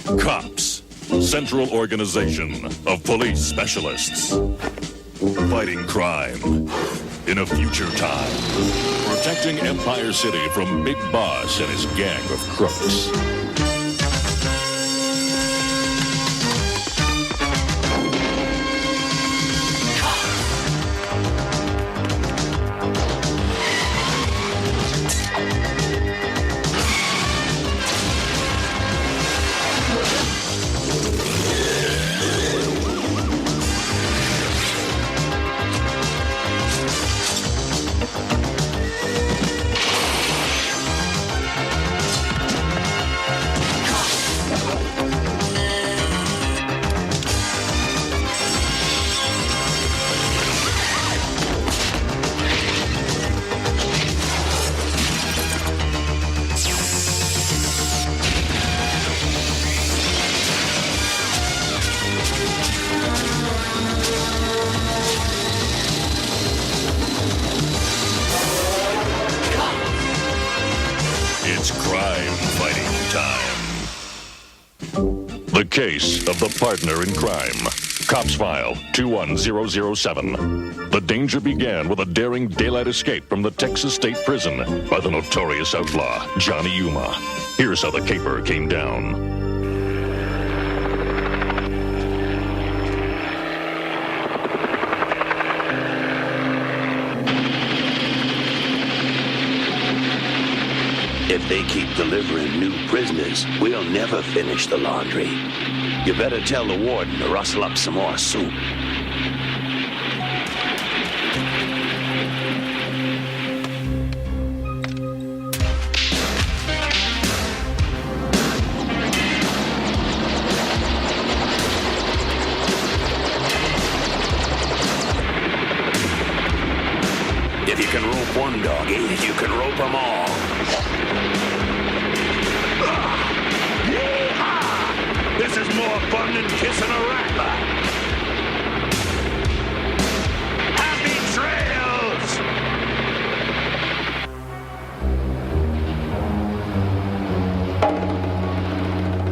Cops, Central Organization of Police Specialists. Fighting crime in a future time. Protecting Empire City from Big Boss and his gang of crooks. It's crime fighting time. The case of the partner in crime. Cops File 21007. The danger began with a daring daylight escape from the Texas State Prison by the notorious outlaw, Johnny Yuma. Here's how the caper came down. If they keep delivering new prisoners, we'll never finish the laundry. You better tell the warden to rustle up some more soup. If you can rope one doggy, you can rope them all. This is more fun than kissing a rattler. Happy trails!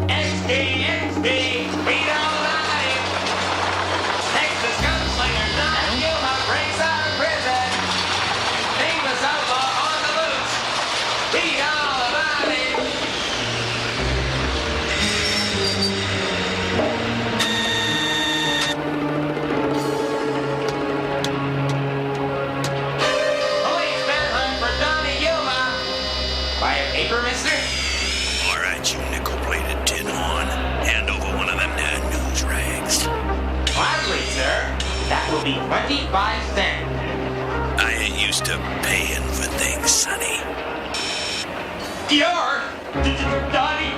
XD, beat on life. Texas gunslinger Johnny Yuma breaks out of prison. Famous outlaw on the loose. Beat all about it. Paper, mister? All right, you nickel-plated tin horn. Hand over one of them there news rags. Gladly, sir. That will be 25 cents. I ain't used to paying for things, sonny. You're... Donnie,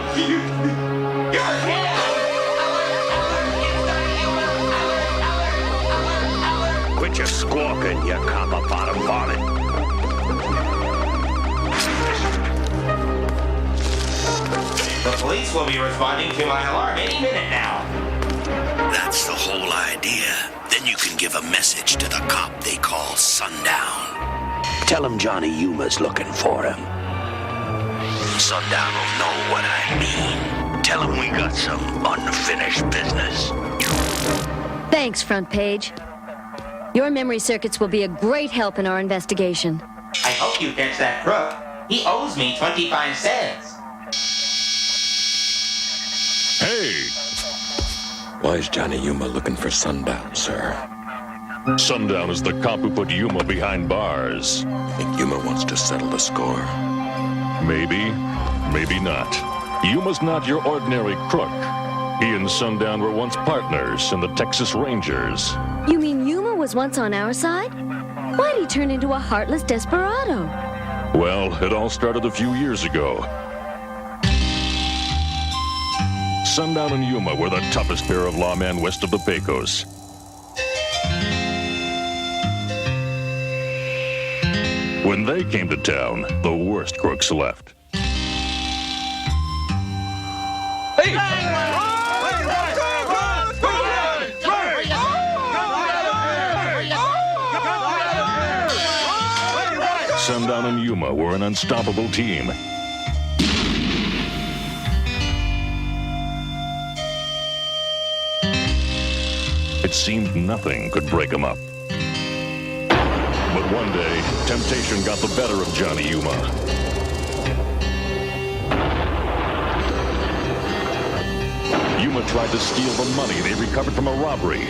you're him! Quit your squawking, you copper-bottom varmint. The police will be responding to my alarm any minute now. That's the whole idea. Then you can give a message to the cop they call Sundown. Tell him Johnny Yuma's looking for him. Sundown will know what I mean. Tell him we got some unfinished business. Thanks, Front Page. Your memory circuits will be a great help in our investigation. I hope you catch that crook. He owes me 25 cents. Hey! Why is Johnny Yuma looking for Sundown, sir? Sundown is the cop who put Yuma behind bars. Think Yuma wants to settle the score? Maybe, maybe not. Yuma's not your ordinary crook. He and Sundown were once partners in the Texas Rangers. You mean Yuma was once on our side? Why'd he turn into a heartless desperado? Well, it all started a few years ago. Sundown and Yuma were the toughest pair of lawmen west of the Pecos. When they came to town, the worst crooks left. Hey! Sundown and Yuma were an unstoppable team. seemed nothing could break him up. But one day, temptation got the better of Johnny Yuma. Yuma tried to steal the money they recovered from a robbery.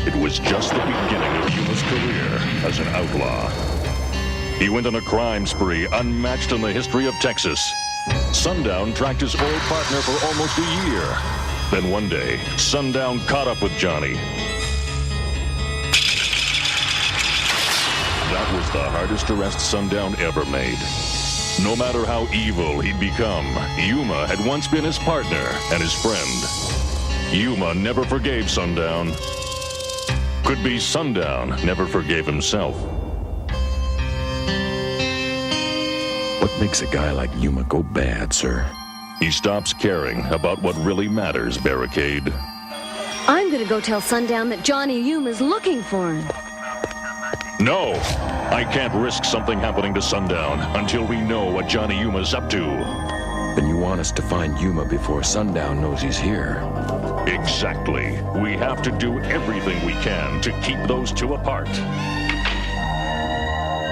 It was just the beginning of Yuma's career as an outlaw. He went on a crime spree unmatched in the history of Texas. Sundown tracked his old partner for almost a year. Then one day, Sundown caught up with Johnny. That was the hardest arrest Sundown ever made. No matter how evil he'd become, Yuma had once been his partner and his friend. Yuma never forgave Sundown. Could be Sundown never forgave himself. What makes a guy like Yuma go bad, sir? He stops caring about what really matters, Barricade. I'm gonna go tell Sundown that Johnny Yuma's looking for him. No! I can't risk something happening to Sundown until we know what Johnny Yuma's up to. Then you want us to find Yuma before Sundown knows he's here. Exactly. We have to do everything we can to keep those two apart.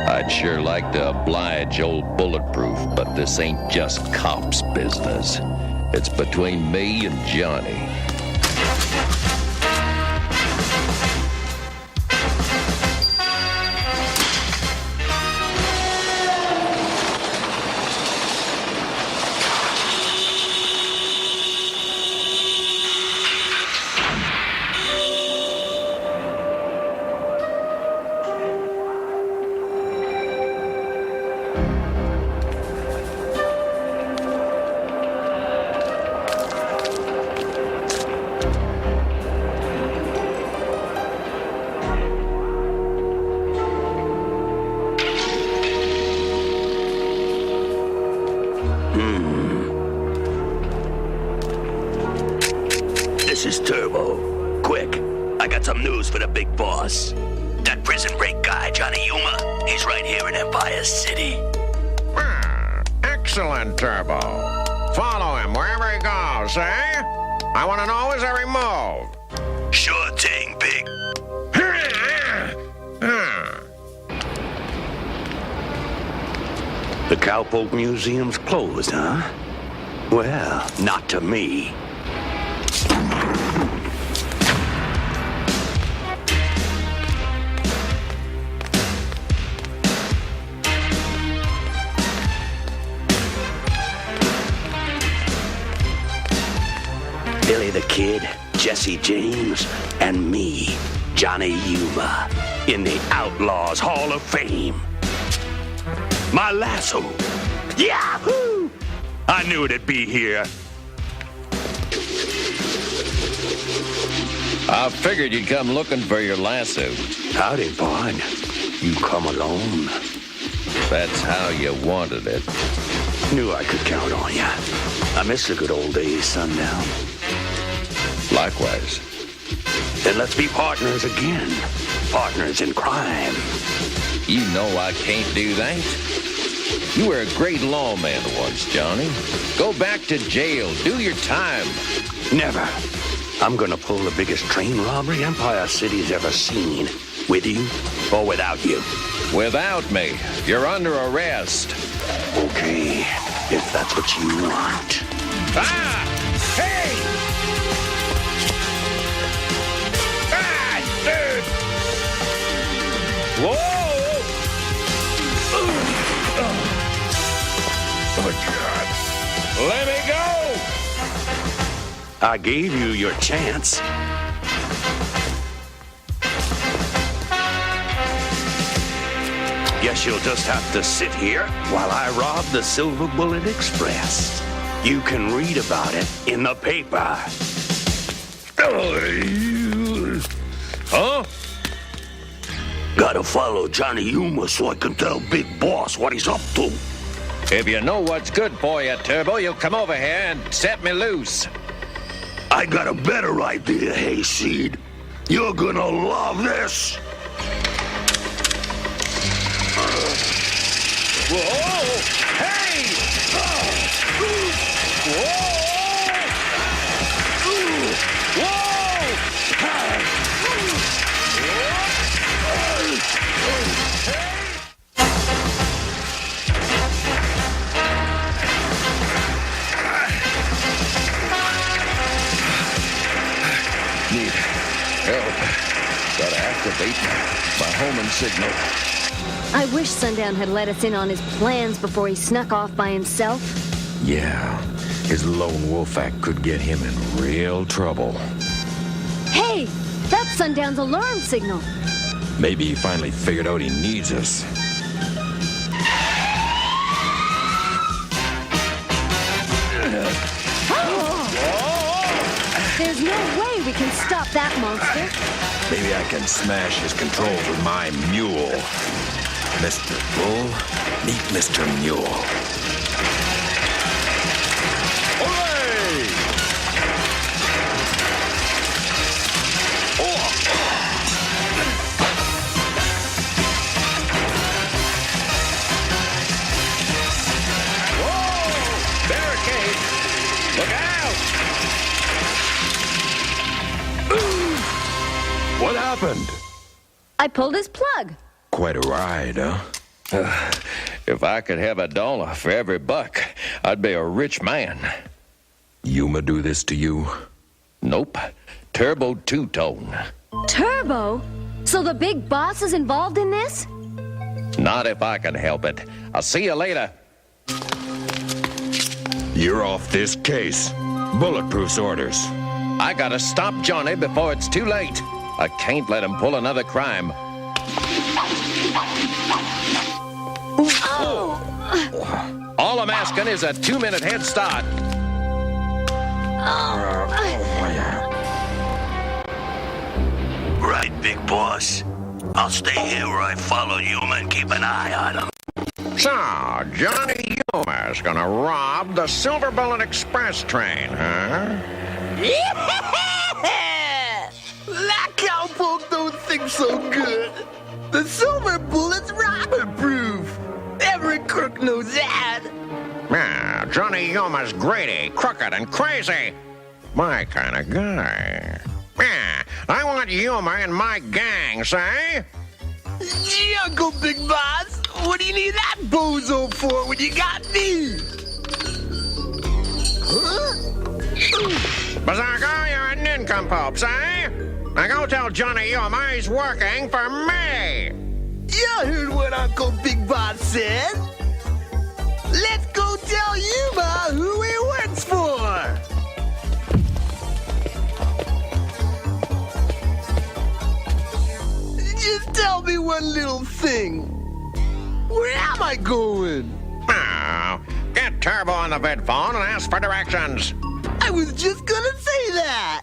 I'd sure like to oblige old Bulletproof, but this ain't just cops' business. It's between me and Johnny. This is Turbo. Quick, I got some news for the big boss. That prison break guy, Johnny Yuma, he's right here in Empire City. Excellent, Turbo. Follow him wherever he goes, eh? I want to know his every move. Sure thing, Big. The Cowpoke Museum's closed, huh? Well, not to me. Billy the Kid, Jesse James, and me, Johnny Yuma, in the Outlaws Hall of Fame. My lasso. Yahoo! I knew it'd be here. I figured you'd come looking for your lasso. Howdy, Pard. You come alone. That's how you wanted it. Knew I could count on ya. I miss the good old days, Sundown. Likewise. Then let's be partners again. Partners in crime. You know I can't do that. You were a great lawman once, Johnny. Go back to jail. Do your time. Never. I'm gonna pull the biggest train robbery Empire City's ever seen. With you or without you. Without me. You're under arrest. Okay, if that's what you want. Ah! Hey! Ah, dude! Whoa! Oh, God. Let me go! I gave you your chance. Guess you'll just have to sit here while I rob the Silver Bullet Express. You can read about it in the paper. Huh? Gotta follow Johnny Yuma so I can tell Big Boss what he's up to. If you know what's good for you, Turbo, you'll come over here and set me loose. I got a better idea, Hayseed. You're gonna love this. Whoa! Hey! activate my homing signal. I wish Sundown had let us in on his plans before he snuck off by himself. Yeah, his lone wolf act could get him in real trouble. Hey, that's Sundown's alarm signal. Maybe he finally figured out he needs us. There's no way we can stop that monster. Maybe I can smash his controls with my mule. Mr. Bull, meet Mr. Mule. Hooray! Whoa! Barricade! Look out! What happened? I pulled his plug. Quite a ride, huh? If I could have $1 for every buck, I'd be a rich man. Yuma do this to you? Nope. Turbo two-tone. Turbo? So the big boss is involved in this? Not if I can help it. I'll see you later. You're off this case. Bulletproof's orders. I gotta stop Johnny before it's too late. I can't let him pull another crime. All I'm asking is a 2-minute head start. Right, big boss. I'll stay here where I follow Yuma and keep an eye on him. So, Johnny Yuma's gonna rob the Silver Bullet Express train, huh? That cowpoke don't think so good. The Silver Bullet's robber-proof. Every crook knows that. Yeah, Johnny Yuma's greedy, crooked, and crazy. My kind of guy. Yeah, I want Yuma in my gang, say? Gee, Uncle Big Boss, what do you need that bozo for when you got me? Berserker, you're a nincompoop, say? Now go tell Johnny Yuma he's working for me. You heard what Uncle Big Boss said. Let's go tell Yuma who he works for. Just tell me one little thing. Where am I going? Oh, get Turbo on the vidphone and ask for directions. I was just gonna say that.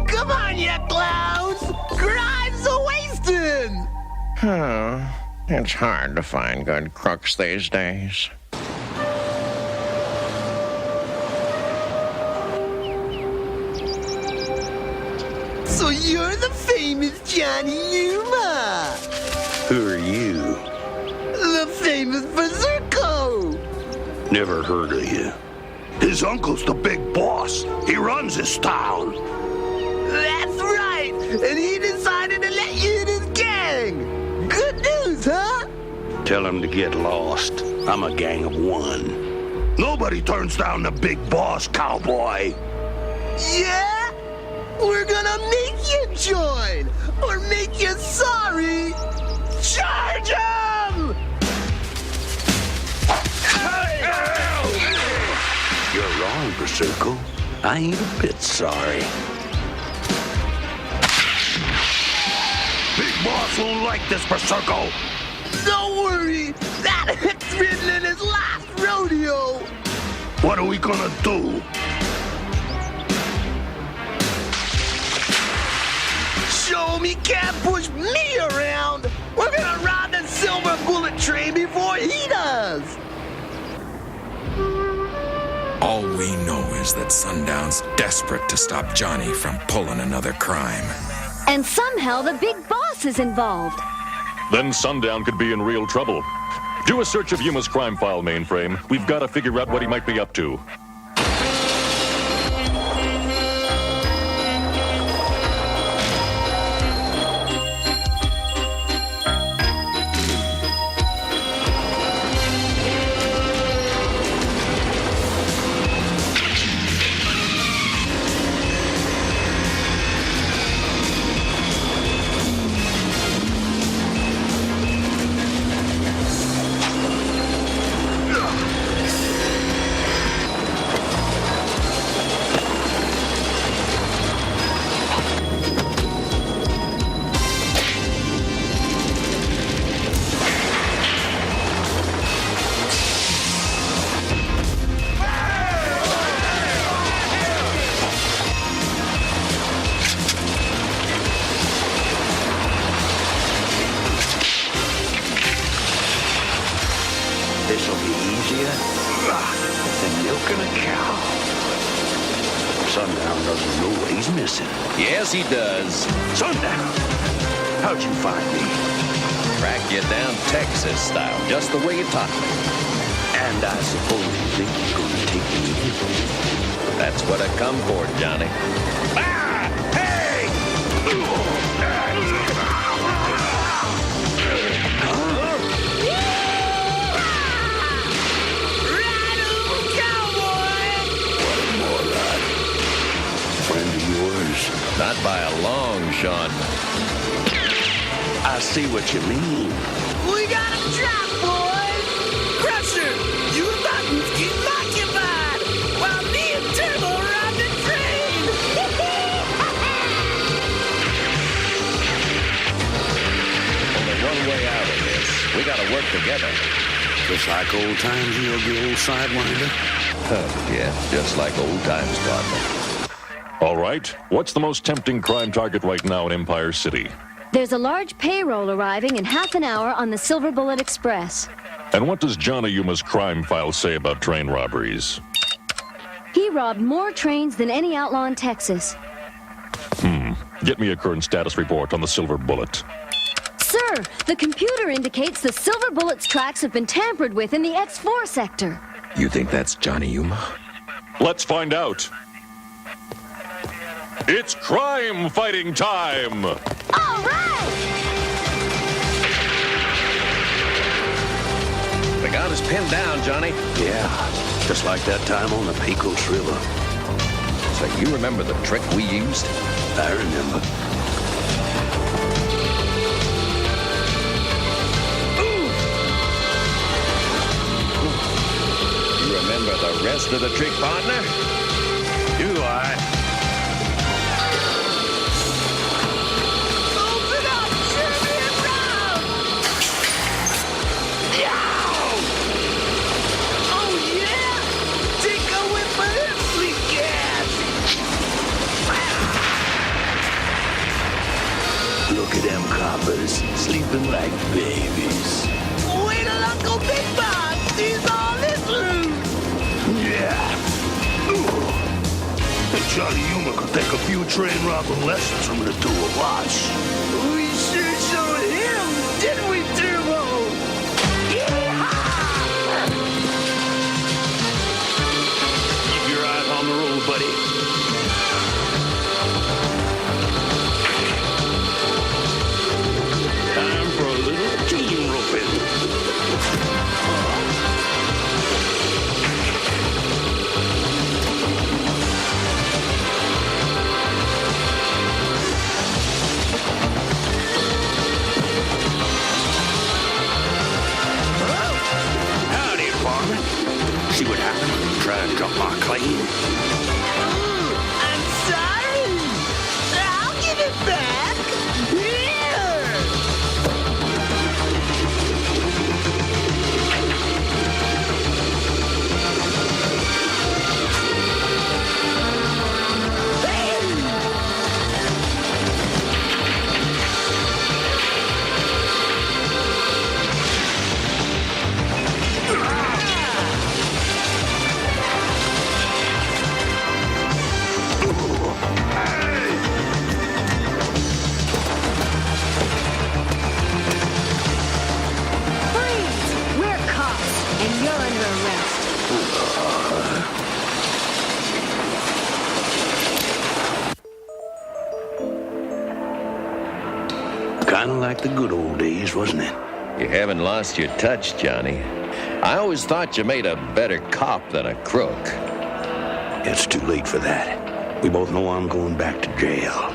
Come on, you clowns! Crime's a-wasting! Oh, it's hard to find good crooks these days. So you're the famous Johnny Yuma! Who are you? The famous Berserko! Never heard of you. His uncle's the big boss. He runs this town. That's right! And he decided to let you in his gang! Good news, huh? Tell him to get lost. I'm a gang of one. Nobody turns down the big boss, cowboy. Yeah? We're gonna make you join! Or make you sorry! Charge him! You're wrong, Berserko. I ain't a bit sorry. Big boss won't like this, Berserko. Don't worry! That hit's ridden in his last rodeo! What are we gonna do? Show me can't push me around! We're gonna rob the Silver Bullet train before he does! All we know is that Sundown's desperate to stop Johnny from pulling another crime. And somehow the big boss is involved. Then Sundown could be in real trouble. Do a search of Yuma's crime file mainframe. We've got to figure out what he might be up to. This'll be easier than milking a cow. Sundown doesn't know what he's missing. Yes, he does. Sundown, how'd you find me? Track you down Texas style, just the way you taught me. And I suppose you think you're gonna take me in? That's what I come for, Johnny. Ah! Hey! Friend of yours? Not by a long shot. I see what you mean. We got a trap, boys! Crusher, you and Buttons keep occupied while me and Turbo ride the train! Only one way out of this. We gotta work together. Just like old times, you'll be old Sidewinder. Yeah, just like old times, Pardner. All right, what's the most tempting crime target right now in Empire City? There's a large payroll arriving in half an hour on the Silver Bullet Express. And what does Johnny Yuma's crime file say about train robberies? He robbed more trains than any outlaw in Texas. Get me a current status report on the Silver Bullet. Sir, the computer indicates the Silver Bullet's tracks have been tampered with in the X4 sector. You think that's Johnny Yuma? Let's find out. It's crime fighting time! All right! They got us pinned down, Johnny. Yeah, just like that time on the Pecos River. So you remember the trick we used? I remember. You remember the rest of the trick, partner? Do I? Open up, Jimmy and Brown! Yow! Oh, yeah? Take a whiff of this sweet gas! Look at them coppers sleeping like babies. Wait till Uncle Big Bob sees all this loot! Yeah. Johnny Yuma could take a few train robbing lessons from the two of us. We sure showed him, didn't we, Turbo? Yeehaw! Keep your eyes on the road, buddy. Time for a little team roping. Howdy, Pardner. See what happened when you try and drop my claim? I'm sorry. I'll give it back. Here. Freeze! We're cops, and you're under arrest. Kind of like the good old days, wasn't it? You haven't lost your touch, Johnny. I always thought you made a better cop than a crook. It's too late for that. We both know I'm going back to jail.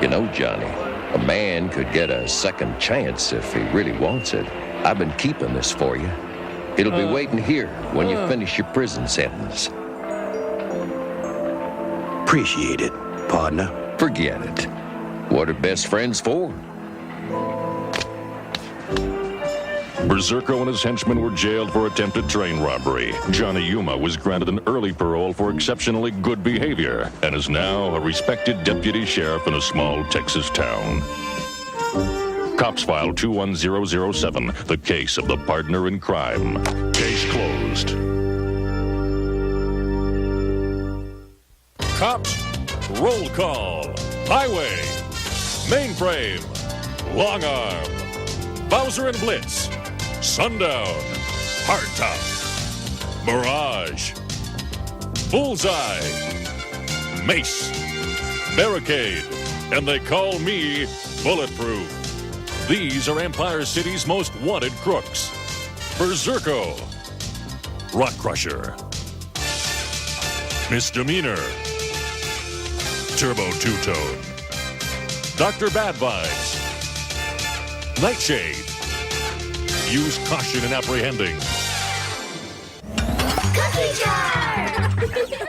You know, Johnny, a man could get a second chance if he really wants it. I've been keeping this for you. It'll be waiting here when you finish your prison sentence. Appreciate it, partner. Forget it. What are best friends for? Berserko and his henchmen were jailed for attempted train robbery. Johnny Yuma was granted an early parole for exceptionally good behavior and is now a respected deputy sheriff in a small Texas town. Cops File 21007, the case of the Pardner in crime. Case closed. Cops, roll call. Highway, Mainframe, Long Arm, Bowser and Blitz, Sundown, Hardtop, Mirage, Bullseye, Mace, Barricade, and they call me Bulletproof. These are Empire City's most wanted crooks. Berserko, Rock Crusher, Misdemeanor, Turbo Two-Tone, Dr. Bad Vibes, Nightshade. Use caution in apprehending. Cookie jar!